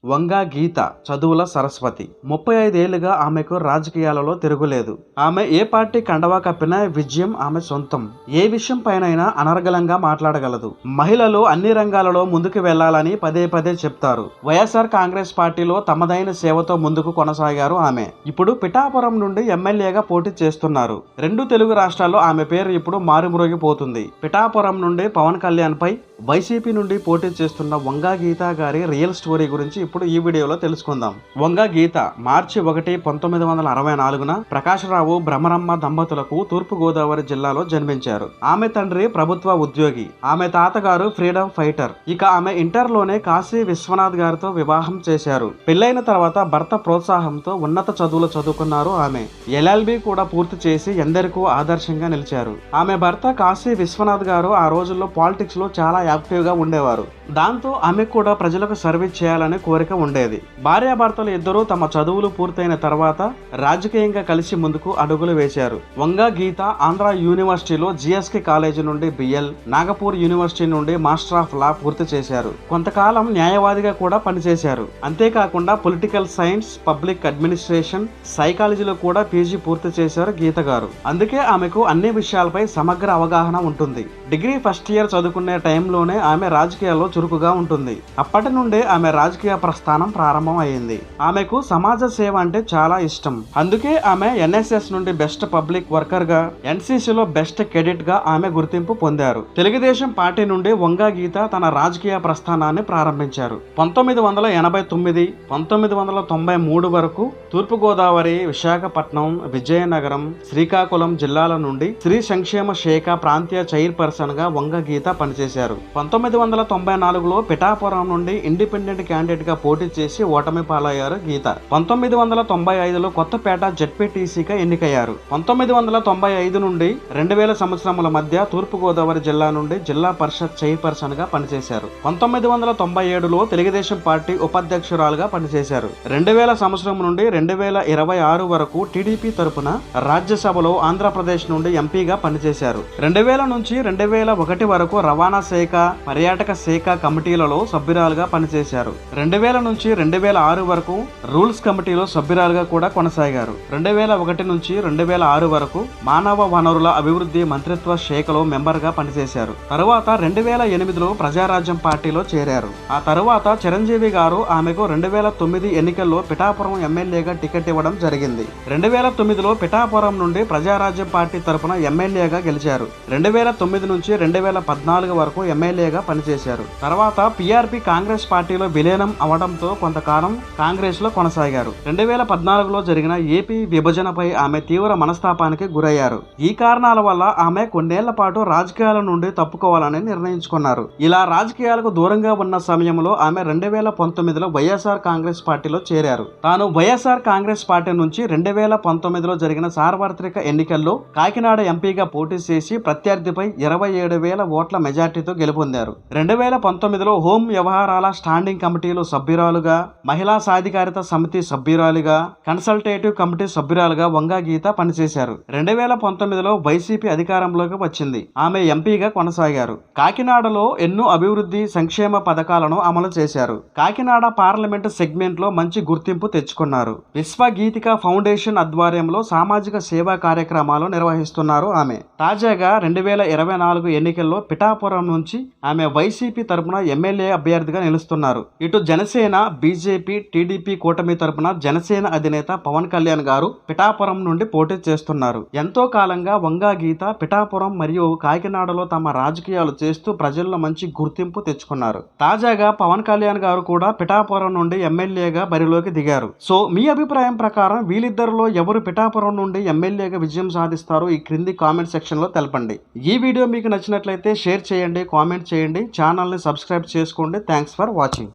వంగ గీత చదువుల సరస్వతి 35 ఏళ్లుగా ఆమెకు రాజకీయాలలో తిరుగులేదు. ఆమె ఏ పార్టీ కండవా కప్పినా విజయం ఆమె సొంతం. ఏ విషయం పైనైనా అనర్గళంగా మాట్లాడగలదు. మహిళలు అన్ని రంగాలలో ముందుకు వెళ్లాలని పదే పదే చెప్తారు. వైఎస్ఆర్ కాంగ్రెస్ పార్టీలో తమదైన సేవతో ముందుకు కొనసాగారు ఆమె. ఇప్పుడు పిఠాపురం నుండి ఎమ్మెల్యేగా పోటీ చేస్తున్నారు. 2 తెలుగు రాష్ట్రాల్లో ఆమె పేరు ఇప్పుడు మారుమ్రోగిపోతుంది. పిఠాపురం నుండి పవన్ కళ్యాణ్ పై వైసీపీ నుండి పోటీ చేస్తున్న వంగ గీత గారి రియల్ స్టోరీ గురించి ఇప్పుడు ఈ వీడియోలో తెలుసుకుందాం. వంగ గీత మార్చి 1, 1964న ప్రకాశరావు బ్రహ్మరమ్మ దంపతులకు తూర్పు గోదావరి జిల్లాలో జన్మించారు. ఆమె తండ్రి ప్రభుత్వ ఉద్యోగి, ఆమె తాతగారు ఫ్రీడమ్ ఫైటర్. ఇక ఆమె ఇంటర్లోనే కాశీ విశ్వనాథ్ గారితో వివాహం చేశారు. పెళ్లైన తర్వాత భర్త ప్రోత్సాహంతో ఉన్నత చదువులు చదువుకున్నారు. ఆమె LLB కూడా పూర్తి చేసి ఎందరికో ఆదర్శంగా నిలిచారు. ఆమె భర్త కాశీ విశ్వనాథ్ గారు ఆ రోజుల్లో పాలిటిక్స్ లో చాలా యాక్టివ్ గా ఉండేవారు. దాంతో ఆమెకు కూడా ప్రజలకు సర్వీస్ చేయాలనే కోరిక ఉండేది. భార్యాభర్తలు ఇద్దరూ తమ చదువులు పూర్తయిన తర్వాత రాజకీయంగా కలిసి ముందుకు అడుగులు వేశారు. వంగ గీత ఆంధ్ర యూనివర్సిటీలో GSK కాలేజీ నుండి BL, నాగపూర్ యూనివర్సిటీ నుండి మాస్టర్ ఆఫ్ లా పూర్తి చేశారు. కొంతకాలం న్యాయవాదిగా కూడా పనిచేశారు. అంతేకాకుండా పొలిటికల్ సైన్స్, పబ్లిక్ అడ్మినిస్ట్రేషన్, సైకాలజీలో కూడా PG పూర్తి చేశారు గీత గారు. అందుకే ఆమెకు అన్ని విషయాలపై సమగ్ర అవగాహన ఉంటుంది. డిగ్రీ ఫస్ట్ ఇయర్ చదువుకునే టైంలోనే ఆమె రాజకీయాల్లో చురుకుగా ఉంటుంది. అప్పటి నుండే ఆమె రాజకీయ ప్రస్థానం ప్రారంభం అయింది. ఆమెకు సమాజ సేవ అంటే చాలా ఇష్టం. అందుకే ఆమె NSS నుండి బెస్ట్ పబ్లిక్ వర్కర్ గా, NCCలో బెస్ట్ కెడెట్ గా ఆమె గుర్తింపు పొందారు. తెలుగుదేశం పార్టీ నుండి వంగ గీత తన రాజకీయ ప్రస్థానాన్ని ప్రారంభించారు. 1989, 1993 వరకు తూర్పుగోదావరి, విశాఖపట్నం, విజయనగరం, శ్రీకాకుళం జిల్లాల నుండి స్త్రీ సంక్షేమ శాఖ ప్రాంతీయ చైర్పర్సన్ గా వంగ గీత పనిచేశారు. 1994లో పిఠాపురం నుండి ఇండిపెండెంట్ క్యాండిడేట్ గా పోటీ చేసి ఓటమి పాలయ్యారు గీత. 1995లో కొత్తపేట ZPTCగా ఎన్నికయ్యారు. 1995 నుండి 2000 సంవత్సరముల మధ్య తూర్పుగోదావరి జిల్లా నుండి జిల్లా పరిషత్ చైర్పర్సన్ గా పనిచేశారు. 1997లో తెలుగుదేశం పార్టీ ఉపాధ్యక్షురాలుగా పనిచేశారు. 2000 సంవత్సరం నుండి 2026 వరకు టీడీపీ తరపున రాజ్యసభలో ఆంధ్రప్రదేశ్ నుండి ఎంపీగా పనిచేశారు. 2000 నుంచి 2001 వరకు రవాణా శాఖ, పర్యాటక శాఖ కమిటీలలో సభ్యురాలుగా పనిచేశారు. 2000 నుంచి 2006 వరకు రూల్స్ కమిటీలో సభ్యురాలుగా కూడా కొనసాగారు. 2001 నుంచి 2006 వరకు మానవ వనరుల అభివృద్ధి మంత్రిత్వ శాఖలో మెంబర్ గా పనిచేశారు. తరువాత 2008లో ప్రజారాజ్యం పార్టీలో చేరారు. ఆ తరువాత చిరంజీవి గారు ఆమెకు 2009 ఎన్నికల్లో పిఠాపురం ఎమ్మెల్యేగా టికెట్ ఇవ్వడం జరిగింది. 2009లో పిఠాపురం నుండి ప్రజారాజ్యం పార్టీ తరపున ఎమ్మెల్యేగా గెలిచారు. 2009 నుంచి 2014 వరకు ఎమ్మెల్యేగా పనిచేశారు. తర్వాత PRP కాంగ్రెస్ పార్టీలో విలీనం అవడంతో కొంతకాలం కాంగ్రెస్ లో కొనసాగారు. 2014లో జరిగిన AP విభజనపై ఆమె తీవ్ర మనస్తాపానికి గురయ్యారు. ఈ కారణాల వల్ల ఆమె కొన్నేళ్ల పాటు రాజకీయాల నుండి తప్పుకోవాలని నిర్ణయించుకున్నారు. ఇలా రాజకీయాలకు దూరంగా ఉన్న సమయంలో ఆమె 2019లో వైఎస్ఆర్ కాంగ్రెస్ పార్టీలో చేరారు. తాను వైఎస్ఆర్ కాంగ్రెస్ పార్టీ నుంచి 2019లో జరిగిన సార్వత్రిక ఎన్నికల్లో కాకినాడ ఎంపీగా పోటీ చేసి ప్రత్యర్థిపై 27,000 ఓట్ల మెజార్టీతో గెలుపొందారు. 2019లో హోం వ్యవహారాల స్టాండింగ్ కమిటీలో సభ్యురాలుగా, మహిళా సాధికారిత సమితి సభ్యురాలుగా, కన్సల్టేటివ్ కమిటీ సభ్యురాలుగా వంగ గీత పనిచేశారు. 2019లో వైసీపీ అధికారంలోకి వచ్చింది. ఆమె ఎంపీగా కొనసాగారు. కాకినాడలో ఎన్నో అభివృద్ధి సంక్షేమ పథకాలను అమలు చేశారు. కాకినాడ పార్లమెంటు సెగ్మెంట్ లో మంచి గుర్తింపు తెచ్చుకున్నారు. విశ్వగీతిక ఫౌండేషన్ ఆధ్వర్యంలో సామాజిక సేవా కార్యక్రమాలు నిర్వహిస్తున్నారు ఆమె. తాజాగా 2024 ఎన్నికల్లో పిఠాపురం నుంచి ఆమె వైసీపీ తరపున ఎమ్మెల్యే అభ్యర్థిగా నిలుస్తున్నారు. ఇటు జనసేన, బీజేపీ, టీడీపీ కూటమి తరపున జనసేన అధినేత పవన్ కళ్యాణ్ గారు పిఠాపురం నుండి పోటీ చేస్తున్నారు. ఎంతో కాలంగా వంగ గీత పిఠాపురం మరియు కాకినాడలో తమ రాజకీయాలు చేస్తూ ప్రజల్లో మంచి గుర్తింపు తెచ్చుకున్నారు. తాజాగా పవన్ కళ్యాణ్ గారు కూడా పిఠాపురం నుండి ఎమ్మెల్యేగా బరిలోకి దిగారు. సో మీ అభిప్రాయం ప్రకారం వీళ్ళిద్దరిలో ఎవరు పిఠాపురం నుండి ఎమ్మెల్యేగా విజయం సాధిస్తారో ఈ క్రింది కామెంట్ సెక్షన్ లో తెలపండి. ఈ వీడియో మీకు నచ్చినట్లయితే షేర్ చేయండి, కామెంట్ చేయండి, ఛానల్ని సబ్స్క్రైబ్ చేసుకోండి. Thanks for watching.